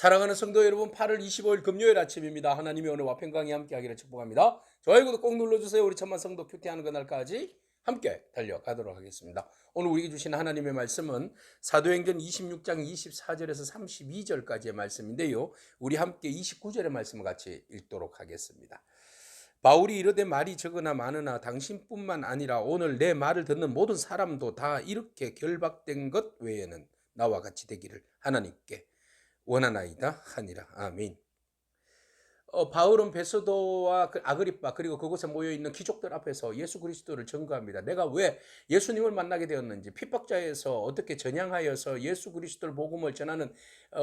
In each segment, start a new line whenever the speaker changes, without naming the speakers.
사랑하는 성도 여러분, 8월 25일 금요일 아침입니다. 하나님의 오늘 와평강이 함께하기를 축복합니다. 좋아요 구독 꼭 눌러주세요. 우리 천만 성도 큐티하는 그날까지 함께 달려가도록 하겠습니다. 오늘 우리에게 주신 하나님의 말씀은 사도행전 26장 24절에서 32절까지의 말씀인데요, 우리 함께 29절의 말씀을 같이 읽도록 하겠습니다. 바울이 이르되 말이 적으나 많으나 당신뿐만 아니라 오늘 내 말을 듣는 모든 사람도 다 이렇게 결박된 것 외에는 나와 같이 되기를 하나님께 원하나이다 하니라. 아멘. 바울은 베스도와 아그리빠 그리고 그곳에 모여있는 귀족들 앞에서 예수 그리스도를 증거합니다. 내가 왜 예수님을 만나게 되었는지, 핍박자에서 어떻게 전향하여서 예수 그리스도를 복음을 전하는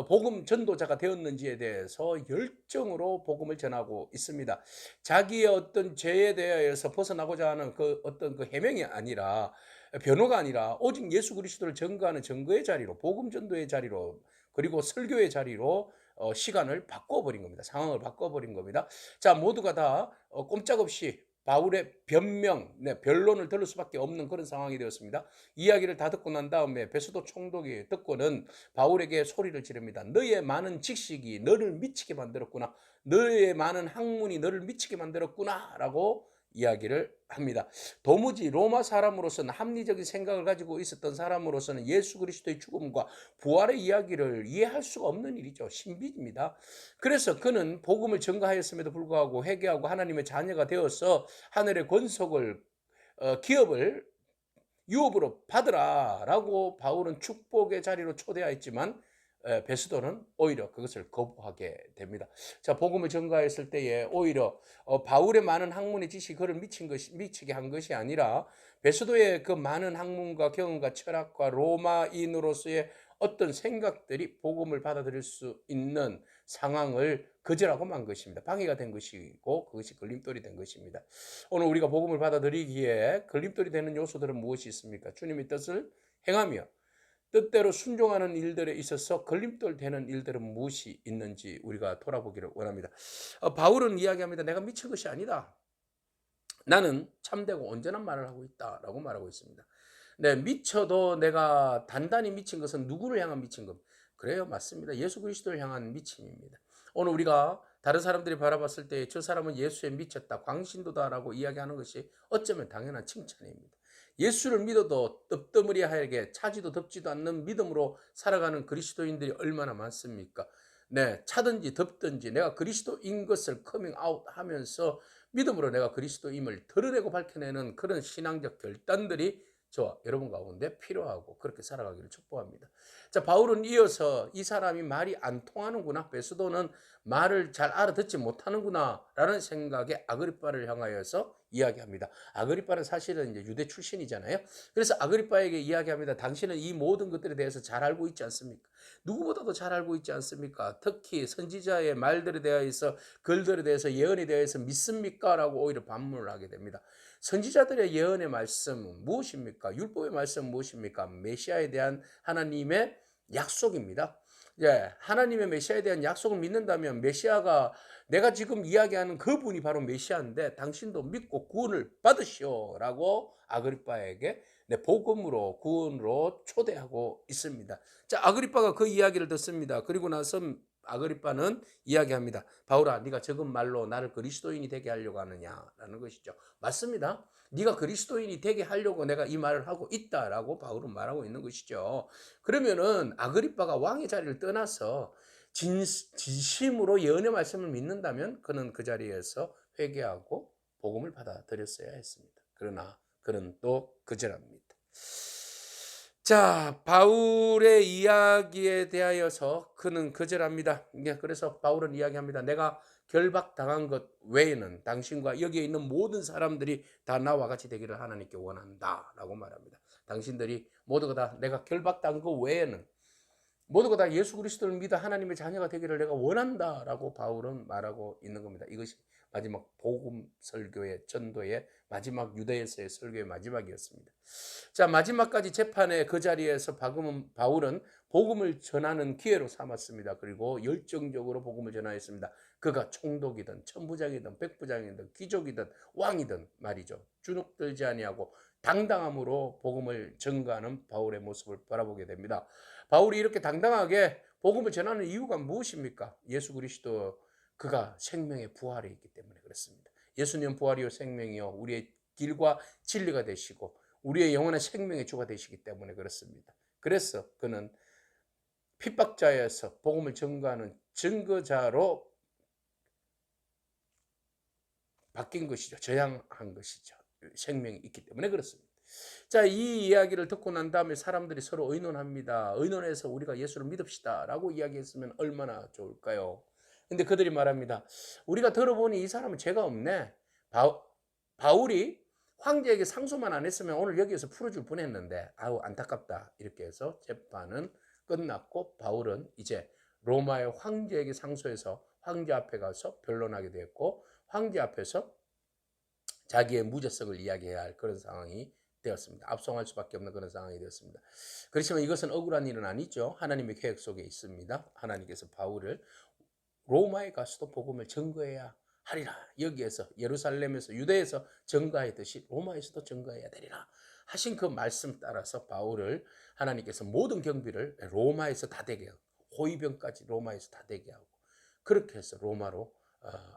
복음 전도자가 되었는지에 대해서 열정으로 복음을 전하고 있습니다. 자기의 어떤 죄에 대해서 벗어나고자 하는 그 어떤 그 해명이 아니라, 변호가 아니라 오직 예수 그리스도를 증거하는 증거의 자리로, 복음 전도의 자리로, 그리고 설교의 자리로 시간을 바꿔버린 겁니다. 상황을 바꿔버린 겁니다. 자, 모두가 다 꼼짝없이 바울의 변명, 변론을 들을 수밖에 없는 그런 상황이 되었습니다. 이야기를 다 듣고 난 다음에 베스도 총독이 듣고는 바울에게 소리를 지릅니다. 너의 많은 직식이 너를 미치게 만들었구나. 너의 많은 학문이 너를 미치게 만들었구나 라고 이야기를 합니다. 도무지 로마 사람으로서는, 합리적인 생각을 가지고 있었던 사람으로서는 예수 그리스도의 죽음과 부활의 이야기를 이해할 수가 없는 일이죠. 신비입니다. 그래서 그는 복음을 전가하였음에도 불구하고 회개하고 하나님의 자녀가 되어서 하늘의 권속을, 기업을 유업으로 받으라라고 바울은 축복의 자리로 초대하였지만 베스도는 오히려 그것을 거부하게 됩니다. 자, 복음을 전가했을 때에 오히려 바울의 많은 학문의 지식이 그를 미치게 한 것이 아니라 베스도의 그 많은 학문과 경험과 철학과 로마인으로서의 어떤 생각들이 복음을 받아들일 수 있는 상황을 거절하고 만 것입니다. 방해가 된 것이고 그것이 걸림돌이 된 것입니다. 오늘 우리가 복음을 받아들이기에 걸림돌이 되는 요소들은 무엇이 있습니까? 주님의 뜻을 행하며 뜻대로 순종하는 일들에 있어서 걸림돌 되는 일들은 무엇이 있는지 우리가 돌아보기를 원합니다. 바울은 이야기합니다. 내가 미친 것이 아니다. 나는 참되고 온전한 말을 하고 있다라고 말하고 있습니다. 네, 미쳐도 내가 단단히 미친 것은 누구를 향한 미친 것? 그래요, 맞습니다. 예수 그리스도를 향한 미침입니다. 오늘 우리가 다른 사람들이 바라봤을 때 저 사람은 예수에 미쳤다, 광신도다라고 이야기하는 것이 어쩌면 당연한 칭찬입니다. 예수를 믿어도 뜨뜨무리하게 차지도 덥지도 않는 믿음으로 살아가는 그리스도인들이 얼마나 많습니까? 네, 차든지 덥든지 내가 그리스도인 것을 커밍아웃 하면서 믿음으로 내가 그리스도임을 드러내고 밝혀내는 그런 신앙적 결단들이 저와 여러분 가운데 필요하고 그렇게 살아가기를 축복합니다. 자, 바울은 이어서 이 사람이 말이 안 통하는구나, 베스도는 말을 잘 알아듣지 못하는구나 라는 생각에 아그리빠를 향하여서 이야기합니다. 아그리빠는 사실은 이제 유대 출신이잖아요. 그래서 아그리빠에게 이야기합니다. 당신은 이 모든 것들에 대해서 잘 알고 있지 않습니까? 누구보다도 잘 알고 있지 않습니까? 특히 선지자의 말들에 대해서, 글들에 대해서, 예언에 대해서 믿습니까? 라고 오히려 반문을 하게 됩니다. 선지자들의 예언의 말씀은 무엇입니까? 율법의 말씀은 무엇입니까? 메시아에 대한 하나님의 약속입니다. 하나님의 메시아에 대한 약속을 믿는다면 메시아가, 내가 지금 이야기하는 그분이 바로 메시아인데 당신도 믿고 구원을 받으시오 라고 아그리빠에게 복음으로, 구원으로 초대하고 있습니다. 자, 아그리빠가 그 이야기를 듣습니다. 그리고 나서 아그리빠는 이야기합니다. 바울아, 네가 적은 말로 나를 그리스도인이 되게 하려고 하느냐라는 것이죠. 맞습니다. 네가 그리스도인이 되게 하려고 내가 이 말을 하고 있다라고 바울은 말하고 있는 것이죠. 그러면은 아그리빠가 왕의 자리를 떠나서 진심으로 예언의 말씀을 믿는다면 그는 그 자리에서 회개하고 복음을 받아들였어야 했습니다. 그러나 그는 또 거절합니다. 자, 바울의 이야기에 대하여서 그는 거절합니다. 그래서 바울은 이야기합니다. 내가 결박당한 것 외에는 당신과 여기에 있는 모든 사람들이 다 나와 같이 되기를 하나님께 원한다 라고 말합니다. 당신들이 모두가 다 내가 결박당한 것 외에는 모두가 다 예수 그리스도를 믿어 하나님의 자녀가 되기를 내가 원한다라고 바울은 말하고 있는 겁니다. 이것이 마지막 복음 설교의 전도의 마지막, 유대에서의 설교의 마지막이었습니다. 자, 마지막까지 재판의 그 자리에서 바울은 복음을 전하는 기회로 삼았습니다. 그리고 열정적으로 복음을 전하였습니다. 그가 총독이든 천부장이든 백부장이든 귀족이든 왕이든 말이죠. 주눅들지 아니하고 당당함으로 복음을 전가하는 바울의 모습을 바라보게 됩니다. 바울이 이렇게 당당하게 복음을 전하는 이유가 무엇입니까? 예수 그리스도 그가 생명의 부활이 있기 때문에 그렇습니다. 예수님 부활이요 생명이요 우리의 길과 진리가 되시고 우리의 영원한 생명의 주가 되시기 때문에 그렇습니다. 그래서 그는 핍박자에서 복음을 전가하는 증거자로 바뀐 것이죠. 저양한 것이죠. 생명이 있기 때문에 그렇습니다. 자, 이 이야기를 듣고 난 다음에 사람들이 서로 의논합니다. 의논해서 우리가 예수를 믿읍시다 라고 이야기했으면 얼마나 좋을까요? 근데 그들이 말합니다. 우리가 들어보니 이 사람은 죄가 없네. 바울이 황제에게 상소만 안 했으면 오늘 여기에서 풀어줄 뻔했는데 아우 안타깝다. 이렇게 해서 재판은 끝났고 바울은 이제 로마의 황제에게 상소해서 황제 앞에 가서 변론하게 되었고 황제 앞에서 자기의 무죄성을 이야기해야 할 그런 상황이 되었습니다. 압송할 수밖에 없는 그런 상황이 되었습니다. 그렇지만 이것은 억울한 일은 아니죠. 하나님의 계획 속에 있습니다. 하나님께서 바울을 로마에 가서도 복음을 증거해야 하리라. 여기에서 예루살렘에서 유대에서 증거하였듯이 로마에서도 증거해야 되리라 하신 그 말씀 따라서 바울을 하나님께서 모든 경비를 로마에서 다 되게 하고 호위병까지 로마에서 다 되게 하고 그렇게 해서 로마로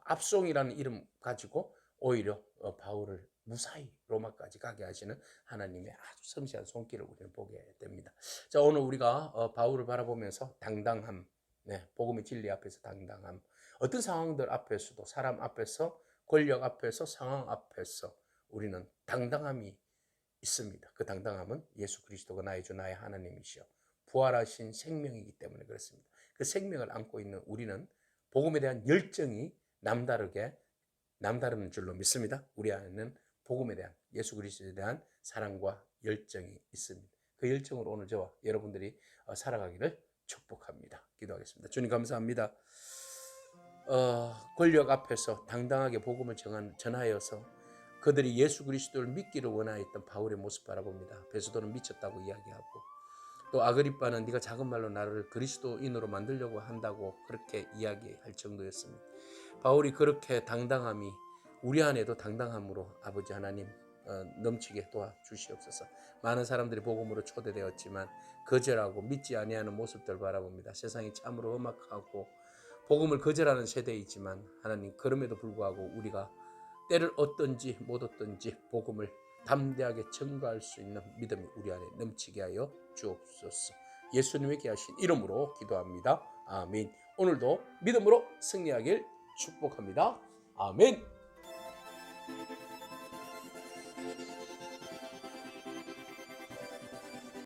압송이라는 이름 가지고 오히려 바울을 무사히 로마까지 가게 하시는 하나님의 아주 섬세한 손길을 우리는 보게 됩니다. 자, 오늘 우리가 바울을 바라보면서 당당함, 복음의 진리 앞에서 당당함, 어떤 상황들 앞에서도 사람 앞에서 권력 앞에서 상황 앞에서 우리는 당당함이 있습니다. 그 당당함은 예수 그리스도가 나의 주 나의 하나님이시여 부활하신 생명이기 때문에 그렇습니다. 그 생명을 안고 있는 우리는 복음에 대한 열정이 남다른 줄로 믿습니다. 우리 안에는 복음에 대한 예수 그리스도에 대한 사랑과 열정이 있습니다. 그 열정으로 오늘 저와 여러분들이 살아가기를 축복합니다. 기도하겠습니다. 주님 감사합니다. 권력 앞에서 당당하게 복음을 전하여서 그들이 예수 그리스도를 믿기를 원하였던 바울의 모습 바라봅니다. 베드로는 미쳤다고 이야기하고 또 아그리빠는 네가 작은 말로 나를 그리스도인으로 만들려고 한다고 그렇게 이야기할 정도였습니다. 바울이 그렇게 당당함이 우리 안에도 당당함으로 아버지 하나님 넘치게 도와주시옵소서. 많은 사람들이 복음으로 초대되었지만 거절하고 믿지 아니하는 모습들 바라봅니다. 세상이 참으로 험악하고 복음을 거절하는 세대이지만 하나님 그럼에도 불구하고 우리가 때를 얻든지 못 얻든지 복음을 담대하게 증거할 수 있는 믿음이 우리 안에 넘치게 하여 주옵소서. 예수님의 귀하신 이름으로 기도합니다. 아멘. 오늘도 믿음으로 승리하길 축복합니다. 아멘.